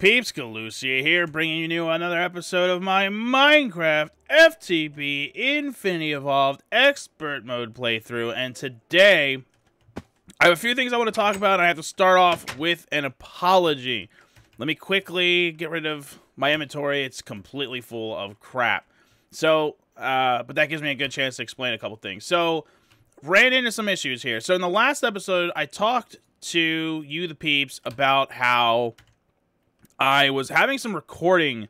Peeps, Galucia here, bringing you another episode of my Minecraft FTB Infinity Evolved Expert Mode playthrough, and today I have a few things I want to talk about, and I have to start off with an apology. Let me quickly get rid of my inventory. It's completely full of crap. So, but that gives me a good chance to explain a couple things. So, ran into some issues here. So, in the last episode, I talked to you, the peeps, about how I was having some recording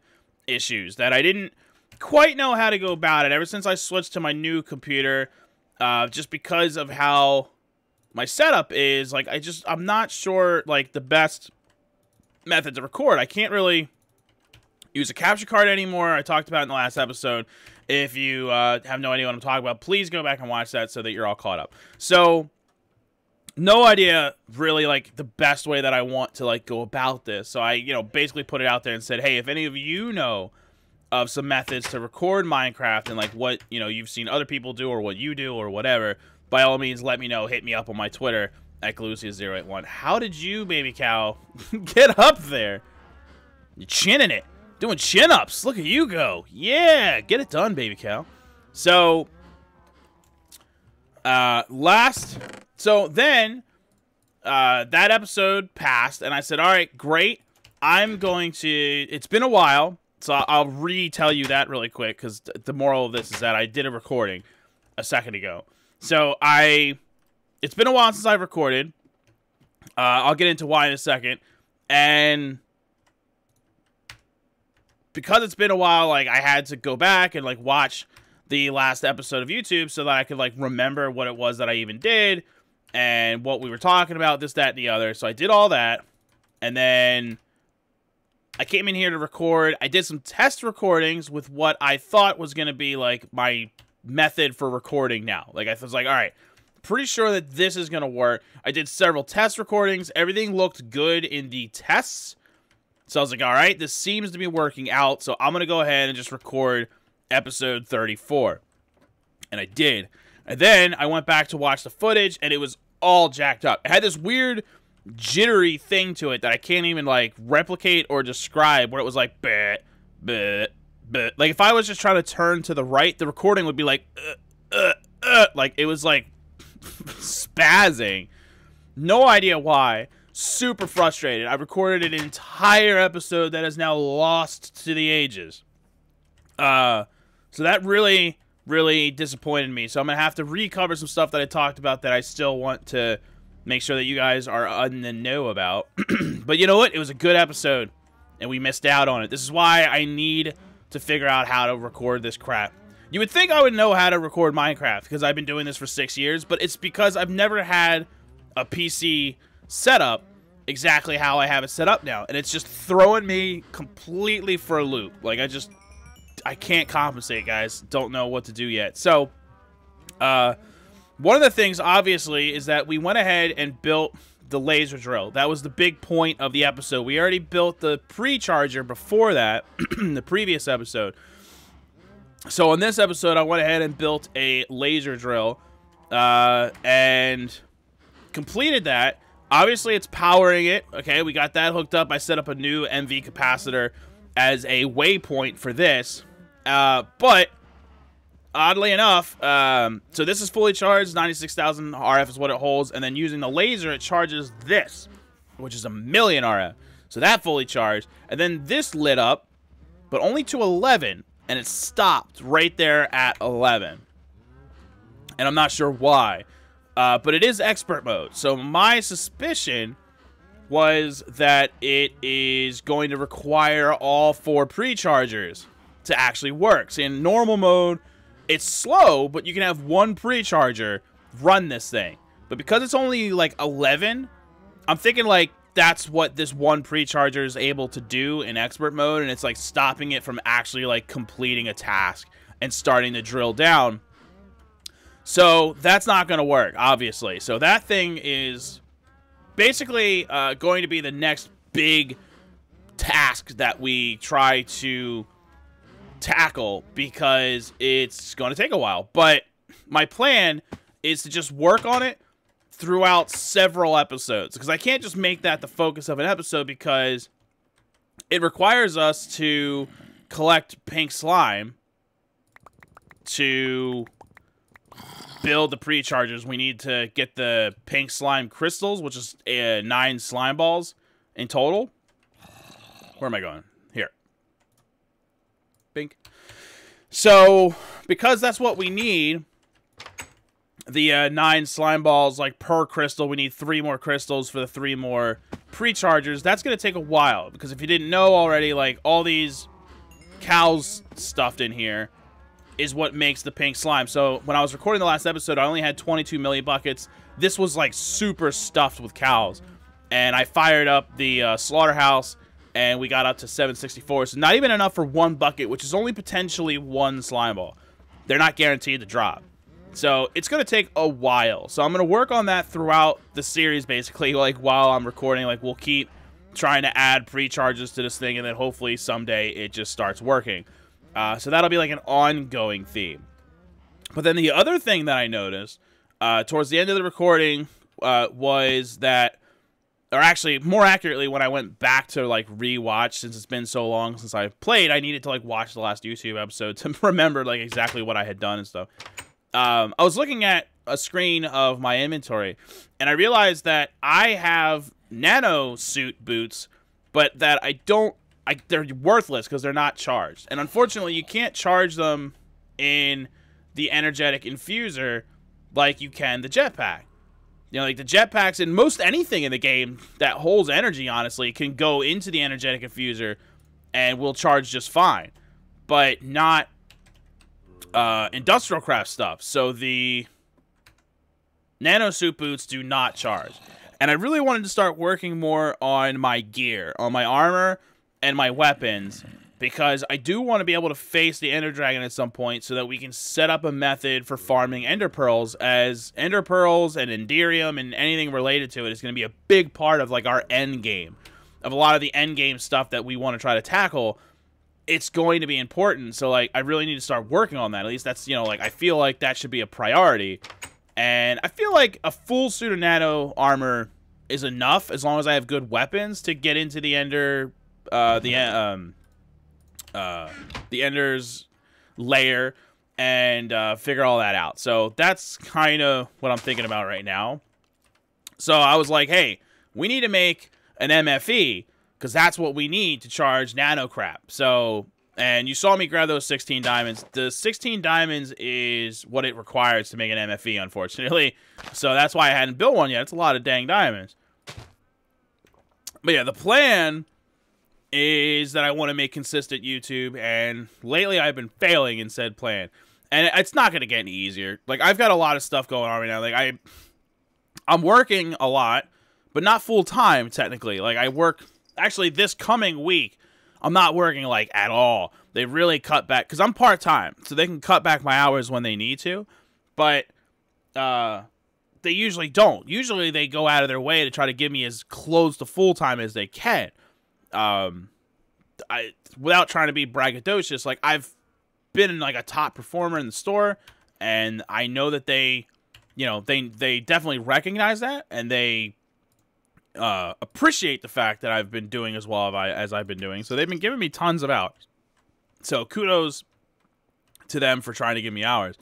issues that I didn't quite know how to go about it ever since I switched to my new computer, just because of how my setup is. Like, I'm not sure, like, the best method to record. I can't really use a capture card anymore. I talked about it in the last episode. If you have no idea what I'm talking about, please go back and watch that so that you're all caught up. So, no idea really, like, the best way that I want to, like, go about this. So I, basically put it out there and said, hey, if any of you know of some methods to record Minecraft and, like, what, you've seen other people do or what you do or whatever, by all means, let me know. Hit me up on my Twitter at Galucia081. How did you, baby cow, get up there? You're chinning it. Doing chin-ups. Look at you go. Yeah, get it done, baby cow. So, So then, that episode passed, and I said, all right, great. It's been a while, so I'll retell you that really quick, because the moral of this is that I did a recording a second ago. So, it's been a while since I've recorded. I'll get into why in a second. And because it's been a while, like, I had to go back and, like, watch the last episode of YouTube so that I could, like, remember what it was that I even did and what we were talking about, this, that, and the other. So I did all that, and then I came in here to record. I did some test recordings with what I thought was going to be, like, my method for recording now. Like, I was like, all right, pretty sure that this is going to work. I did several test recordings. Everything looked good in the tests. So I was like, all right, this seems to be working out, so I'm going to go ahead and just record episode 34. And I did. And then I went back to watch the footage, and it was all jacked up. It had this weird jittery thing to it that I can't even, like, replicate or describe, where it was like, bleh, bleh, bleh. Like, if I was just trying to turn to the right, the recording would be like, like, it was, like, spazzing. No idea why. Super frustrated. I recorded an entire episode that is now lost to the ages. So that really disappointed me. So I'm going to have to recover some stuff that I talked about that I still want to make sure that you guys are in the know about. But you know what? It was a good episode, and we missed out on it. This is why I need to figure out how to record this crap. You would think I would know how to record Minecraft, because I've been doing this for 6 years, but it's because I've never had a PC set up exactly how I have it set up now. And it's just throwing me completely for a loop. Like, I can't compensate, guys. Don't know what to do yet. So, one of the things, obviously, is that we went ahead and built the laser drill. That was the big point of the episode. We already built the pre-charger before that, the previous episode. So, in this episode, I went ahead and built a laser drill, and completed that. Obviously, it's powering it. Okay, we got that hooked up. I set up a new MV capacitor as a waypoint for this. But oddly enough, so this is fully charged, 96,000 RF is what it holds, and then using the laser, it charges this, which is 1,000,000 RF. So that fully charged, and then this lit up, but only to 11, and it stopped right there at 11. And I'm not sure why, but it is expert mode. So my suspicion was that it is going to require all 4 pre-chargers to actually work. So in normal mode, it's slow, but you can have 1 pre-charger run this thing. But because it's only like 11, I'm thinking like that's what this 1 pre-charger is able to do in expert mode, and it's like stopping it from actually like completing a task and starting to drill down. So that's not going to work, obviously. So that thing is basically going to be the next big task that we try to tackle, because it's going to take a while. But my plan is to just work on it throughout several episodes, because I can't just make that the focus of an episode, because it requires us to collect pink slime to build the pre-chargers. We need to get the pink slime crystals, which is 9 slime balls in total. Where am I going? Here. Pink. So, because that's what we need, the 9 slime balls, like, per crystal, we need 3 more crystals for the 3 more pre-chargers. That's going to take a while, because if you didn't know already, like, all these cows stuffed in here is what makes the pink slime. So when I was recording the last episode, I only had 22 milli buckets. This was like super stuffed with cows, and I fired up the slaughterhouse, and we got up to 764. So not even enough for 1 bucket, which is only potentially 1 slime ball. They're not guaranteed to drop, so it's going to take a while. So I'm going to work on that throughout the series, basically. Like, while I'm recording, like, we'll keep trying to add pre-charges to this thing, and then hopefully someday it just starts working. So that'll be like an ongoing theme. But then the other thing that I noticed towards the end of the recording was that, or actually more accurately, when I went back to like rewatch, since it's been so long since I played, I needed to like watch the last YouTube episode to remember like exactly what I had done and stuff. I was looking at a screen of my inventory, and I realized that I have nano suit boots, but that they're worthless because they're not charged. And unfortunately, you can't charge them in the energetic infuser like you can the jetpack. You know, like the jetpacks and most anything in the game that holds energy, honestly, can go into the energetic infuser and will charge just fine. But not industrial craft stuff. So the nanosuit boots do not charge. And I really wanted to start working more on my gear, on my armor and my weapons, because I do want to be able to face the Ender Dragon at some point so that we can set up a method for farming Ender Pearls, as Ender Pearls and Enderium and anything related to it is going to be a big part of like our end game. Of a lot of the end game stuff that we want to try to tackle, it's going to be important. So like I really need to start working on that. At least that's, you know, like I feel like that should be a priority. And I feel like a full suit of nano armor is enough as long as I have good weapons to get into the Ender the Ender's lair and figure all that out. So that's kind of what I'm thinking about right now. So I was like, hey, we need to make an MFE because that's what we need to charge nano crap. So, and you saw me grab those 16 diamonds. The 16 diamonds is what it requires to make an MFE, unfortunately. So that's why I hadn't built one yet. It's a lot of dang diamonds. But yeah, the plan is that I want to make consistent YouTube, and lately I've been failing in said plan. And it's not going to get any easier. Like, I've got a lot of stuff going on right now. Like, I'm working a lot, but not full-time, technically. Like, I work... Actually, this coming week, I'm not working, like, at all. They really cut back... Because I'm part-time, so they can cut back my hours when they need to. But, they usually don't. Usually, they go out of their way to try to give me as close to full-time as they can. Without trying to be braggadocious, like, I've been like a top performer in the store, and I know that they, you know, they definitely recognize that, and they appreciate the fact that I've been doing as well as I've been doing. So they've been giving me tons of hours. So kudos to them for trying to give me hours.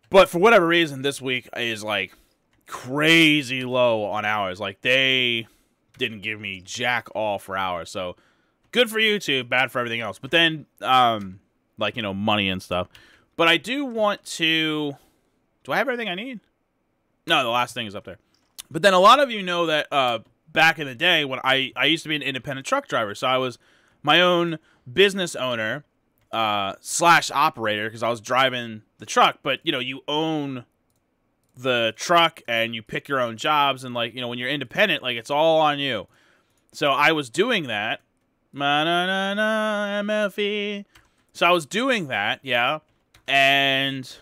But for whatever reason, this week is like crazy low on hours. Like, they didn't give me jack all for hours. So good for YouTube, bad for everything else. But then, like, you know, money and stuff. But I do want to... Do I have everything I need? No, the last thing is up there. But then a lot of you know that back in the day when I used to be an independent truck driver. So I was my own business owner slash operator because I was driving the truck. But, you know, you own the truck and you pick your own jobs. And, like, you know, when you're independent, like, it's all on you. So I was doing that. MFE. So I was doing that, yeah. And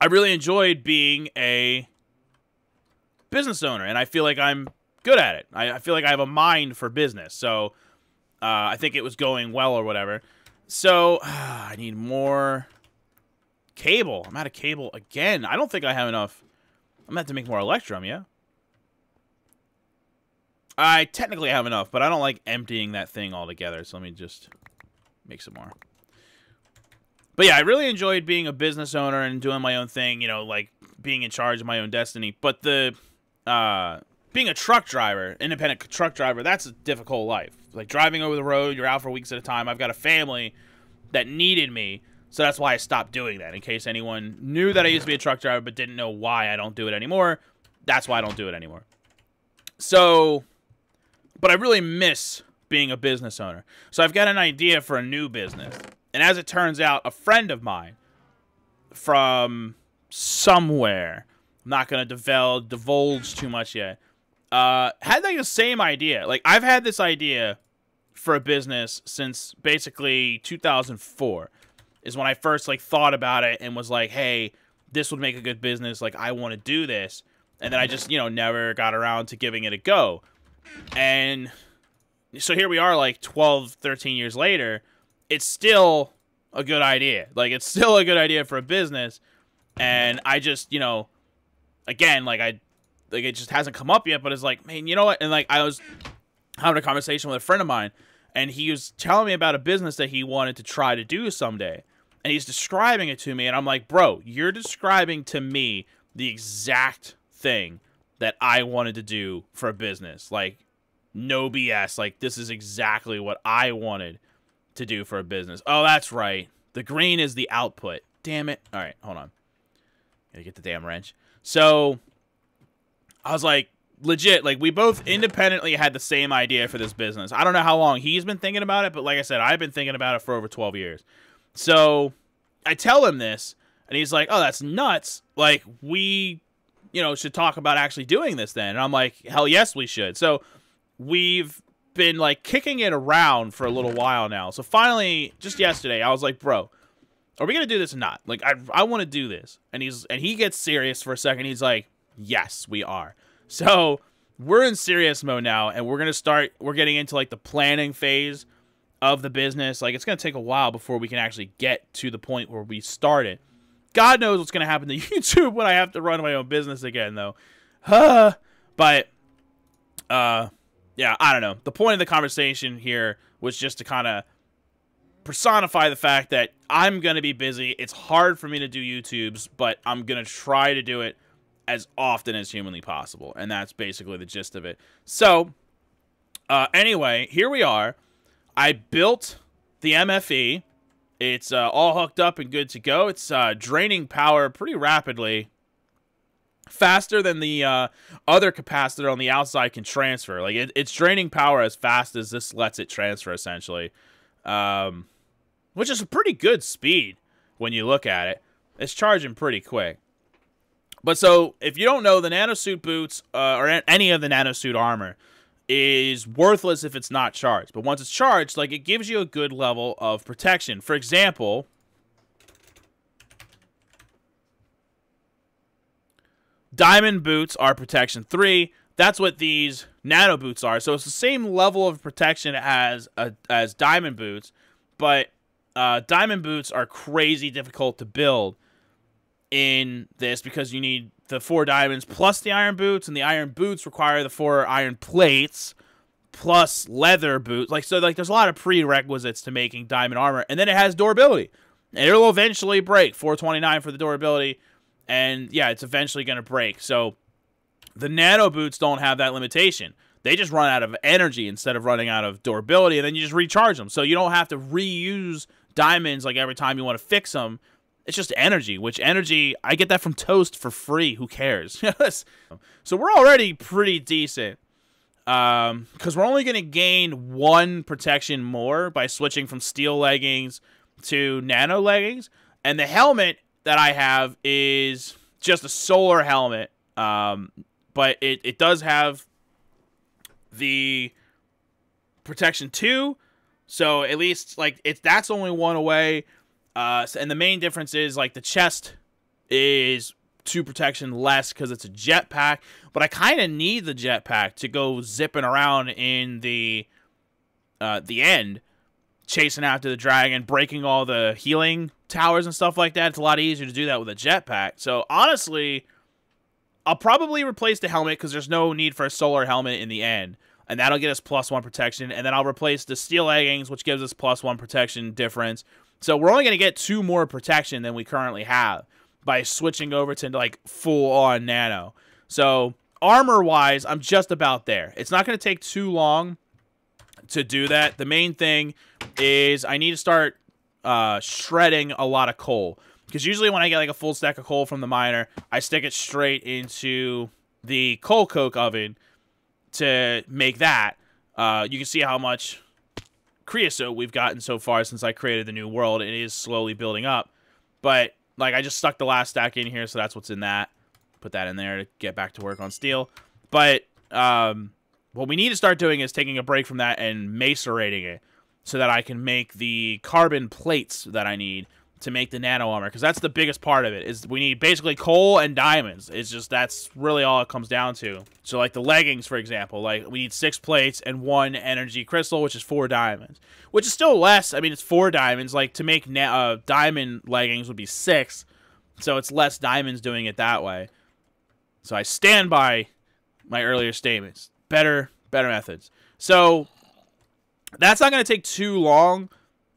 I really enjoyed being a business owner, and I feel like I'm good at it. I feel like I have a mind for business, so I think it was going well or whatever. So I need more cable. I'm out of cable again. I don't think I have enough. I'm going to have to make more Electrum, yeah? I technically have enough, but I don't like emptying that thing altogether, so let me just make some more. But yeah, I really enjoyed being a business owner and doing my own thing, you know, like being in charge of my own destiny. But the being a truck driver, independent truck driver, that's a difficult life. Like driving over the road, you're out for weeks at a time. I've got a family that needed me, so that's why I stopped doing that. In case anyone knew that I used to be a truck driver but didn't know why I don't do it anymore, that's why I don't do it anymore. So, but I really miss being a business owner. So I've got an idea for a new business. And as it turns out, a friend of mine from somewhere, I'm not going to divulge too much yet, had like the same idea. Like, I've had this idea for a business since basically 2004 is when I first like thought about it and was like, hey, this would make a good business. Like, I want to do this. And then I just, you know, never got around to giving it a go. And so here we are like 12, 13 years later. It's still a good idea. Like, it's still a good idea for a business. And I just, you know, again, like it just hasn't come up yet, but it's like, man, you know what? And like, I was having a conversation with a friend of mine, and he was telling me about a business that he wanted to try to do someday. And he's describing it to me, and I'm like, bro, you're describing to me the exact thing that I wanted to do for a business. Like, no BS. Like, this is exactly what I wanted to do for a business. Oh, that's right. The green is the output. Damn it. All right, hold on. Gotta get the damn wrench. So, I was like, legit, like, we both independently had the same idea for this business. I don't know how long he's been thinking about it, but like I said, I've been thinking about it for over 12 years. So, I tell him this, and he's like, oh, that's nuts. Like, we, you know, should talk about actually doing this then. And I'm like, hell yes, we should. So, we've been, like, kicking it around for a little while now. So, finally, just yesterday, I was like, bro, are we going to do this or not? Like, I want to do this. And he gets serious for a second. He's like, yes, we are. So, we're in serious mode now, and we're getting into, like, the planning phase of the business. Like, it's going to take a while before we can actually get to the point where we started. God knows what's going to happen to YouTube when I have to run my own business again, though. But, yeah, I don't know. The point of the conversation here was just to kind of personify the fact that I'm going to be busy. It's hard for me to do YouTubes, but I'm going to try to do it as often as humanly possible. And that's basically the gist of it. So, anyway, here we are. I built the MFE. It's all hooked up and good to go. It's draining power pretty rapidly. Faster than the other capacitor on the outside can transfer. Like, it's draining power as fast as this lets it transfer, essentially. Which is a pretty good speed when you look at it. It's charging pretty quick. But so, if you don't know, the nanosuit boots, or any of the nanosuit armor, is worthless if it's not charged. But once it's charged, like, it gives you a good level of protection. For example, diamond boots are protection 3. That's what these nano boots are. So it's the same level of protection as diamond boots, but diamond boots are crazy difficult to build in this because you need the 4 diamonds plus the iron boots, and the iron boots require the 4 iron plates plus leather boots. Like, so, like, there's a lot of prerequisites to making diamond armor, and then it has durability, and it'll eventually break. 429 for the durability, and yeah, it's eventually going to break. So the nano boots don't have that limitation. They just run out of energy instead of running out of durability, and then you just recharge them. So you don't have to reuse diamonds like every time you want to fix them. It's just energy, which energy, I get that from Toast for free. Who cares? So we're already pretty decent. Because we're only going to gain 1 protection more by switching from steel leggings to nano leggings. And the helmet that I have is just a solar helmet. But it does have the protection 2. So at least, like, that's only 1 away. And the main difference is, like, the chest is 2 protection less because it's a jetpack. But I kind of need the jetpack to go zipping around in the end, chasing after the dragon, breaking all the healing towers and stuff like that. It's a lot easier to do that with a jetpack. So, honestly, I'll probably replace the helmet because there's no need for a solar helmet in the end. and that'll get us +1 protection, and then I'll replace the steel leggings, which gives us +1 protection difference. So we're only going to get 2 more protection than we currently have by switching over to, like, full-on nano. So armor-wise, I'm just about there. It's not going to take too long to do that. The main thing is I need to start shredding a lot of coal. Because usually when I get, like, a full stack of coal from the miner, I stick it straight into the coal coke oven to make that. You can see how much creosote we've gotten so far since I created the new world. It is slowly building up. But, like, I just stuck the last stack in here, so that's what's in that. Put that in there to get back to work on steel. But what we need to start doing is taking a break from that and macerating it so that I can make the carbon plates that I need to make the nano armor, because that's the biggest part of it, is we need basically coal and diamonds. It's just, that's really all it comes down to. So, like, the leggings, for example, like, we need 6 plates and 1 energy crystal, which is 4 diamonds, which is still less. I mean, it's 4 diamonds. Like, to make diamond leggings would be 6, so it's less diamonds doing it that way. So I stand by my earlier statements. Better methods. So that's not going to take too long.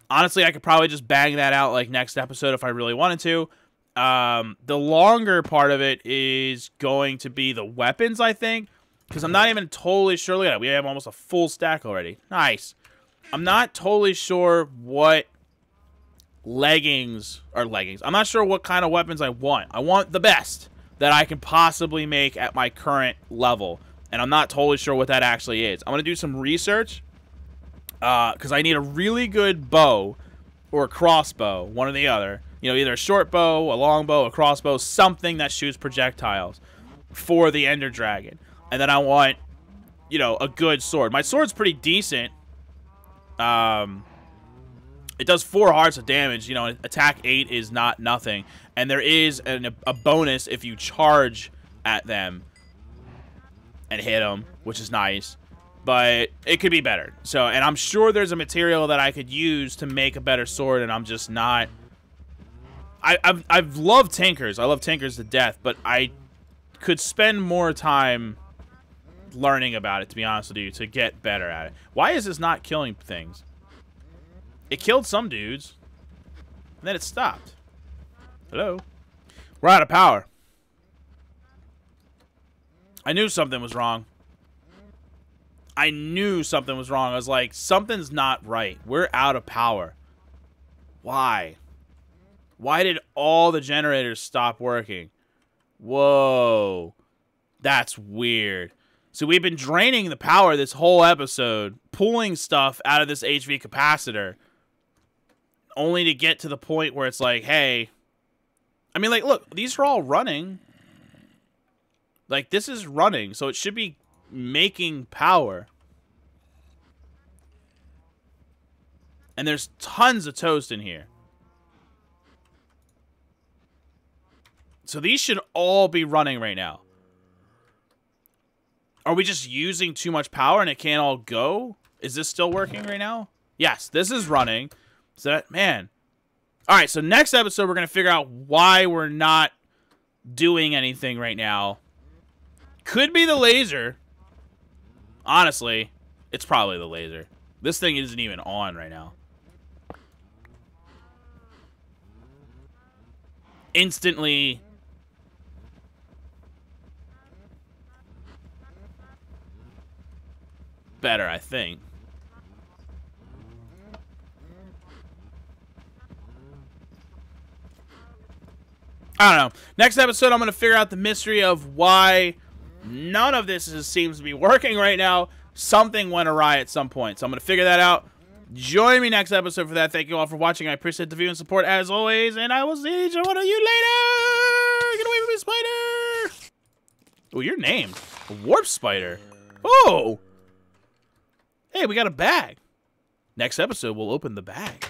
Honestly, I could probably just bang that out, like, next episode if I really wanted to. The longer part of it is going to be the weapons, I think, because I'm not even totally sure. Look at that. We have almost a full stack already. Nice. I'm not totally sure what leggings. I'm not sure what kind of weapons I want. I want the best that I can possibly make at my current level, and I'm not totally sure what that actually is. I'm going to do some research. Because I need a really good bow or a crossbow, one or the other. You know, either a short bow, a long bow, a crossbow, something that shoots projectiles for the Ender Dragon. And then I want, you know, a good sword. My sword's pretty decent. It does 4 hearts of damage. You know, attack 8 is not nothing. And there is a bonus if you charge at them and hit them, which is nice. But it could be better. So, and I'm sure there's a material that I could use to make a better sword, and I'm just not. I've loved tankers. I love tankers to death, but I could spend more time learning about it, to be honest with you, to get better at it. Why is this not killing things? It killed some dudes, and then it stopped. Hello? We're out of power. I knew something was wrong. I knew something was wrong. I was like, something's not right. We're out of power. Why? Why did all the generators stop working? Whoa. That's weird. So we've been draining the power this whole episode, pulling stuff out of this HV capacitor, only to get to the point where it's like, hey. I mean, like, look, these are all running. Like, this is running, so it should be making power. And there's tons of toast in here. So these should all be running right now. Are we just using too much power and it can't all go? Is this still working right now? Yes, this is running. So that, man. Alright, so next episode we're going to figure out why we're not doing anything right now. Could be the laser. Honestly, it's probably the laser. This thing isn't even on right now. Instantly. Better, I think. I don't know. Next episode, I'm going to figure out the mystery of why none of this seems to be working right now. Something went awry at some point. So I'm going to figure that out. Join me next episode for that. Thank you all for watching. I appreciate the view and support as always. And I will see each one of you later. Get away from me, spider. Oh, you're named. A warp spider. Oh. Hey, we got a bag. Next episode, we'll open the bag.